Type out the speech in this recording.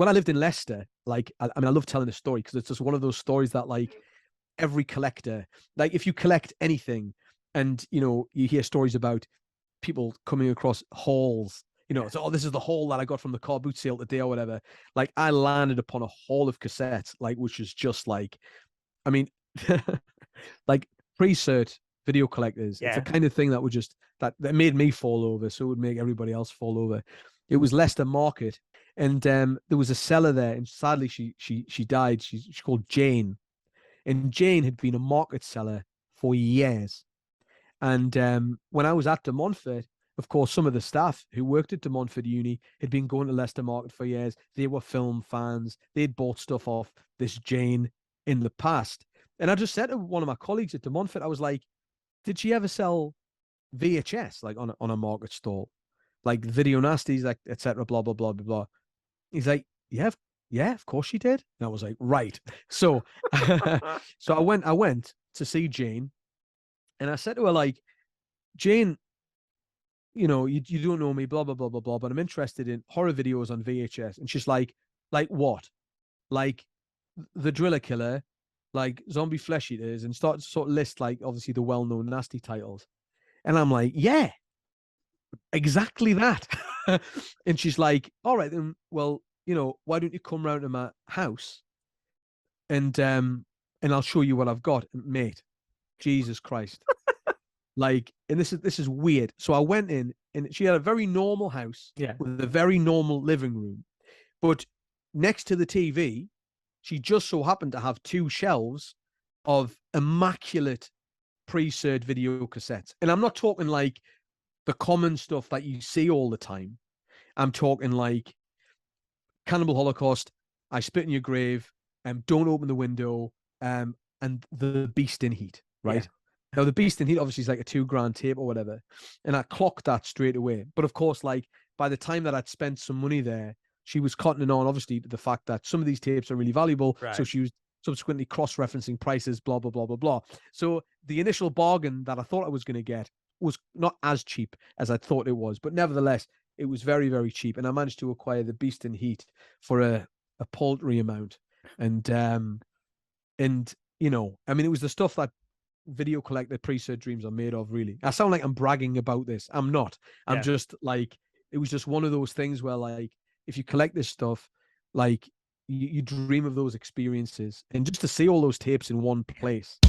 when I lived in Leicester, like, I mean, I love telling this story because it's just one of those stories that, like, every collector, like, if you collect anything and, you know, you hear stories about people coming across hauls, you know, so, oh, this is the haul that I got from the car boot sale today or whatever. Like, I landed upon a haul of cassettes, like, which is just like, I mean, like, pre-cert video collectors. It's the kind of thing that would just, that made me fall over, so it would make everybody else fall over. It was Leicester Market, and there was a seller there, and sadly she died. She's called Jane, and Jane had been a market seller for years. And when I was at De Montfort, of course, some of the staff who worked at De Montfort Uni had been going to Leicester Market for years. They were film fans. They'd bought stuff off this Jane in the past. And I just said to one of my colleagues at De Montfort, I was like, did she ever sell VHS, like, on a market stall? Like video nasties, like, etc., blah, blah, blah, blah, blah. He's like, yeah, of course she did. And I was like, right. So, so I went to see Jane, and I said to her, like, Jane, you know, you don't know me, blah, blah, blah, blah, blah, but I'm interested in horror videos on VHS. And she's like what? Like the Driller Killer, like Zombie Flesh Eaters, and start to sort of list, like, obviously the well-known nasty titles. And I'm like, yeah, exactly that. And she's like, all right, then, well, you know, why don't you come round to my house and I'll show you what I've got, mate. Jesus Christ. Like, and this is weird. So I went in, and she had a very normal house with a very normal living room. But next to the TV, she just so happened to have 2 shelves of immaculate pre-cert video cassettes. And I'm not talking like the common stuff that you see all the time. I'm talking like Cannibal Holocaust, I Spit in Your Grave, Don't Open the Window, and The Beast in Heat, right? Yeah. Now, The Beast in Heat obviously is like a $2,000 tape or whatever. And I clocked that straight away. But of course, like, by the time that I'd spent some money there, she was cottoning on, obviously, to the fact that some of these tapes are really valuable. Right. So she was subsequently cross-referencing prices, blah, blah, blah, blah, blah. So the initial bargain that I thought I was going to get was not as cheap as I thought it was. But nevertheless, it was very, very cheap. And I managed to acquire The Beast in Heat for a paltry amount. And you know, I mean, it was the stuff that video collector pre-cert dreams are made of, really. I sound like I'm bragging about this. I'm not. I'm just like, it was just one of those things where, like, if you collect this stuff, like, you dream of those experiences, and just to see all those tapes in one place.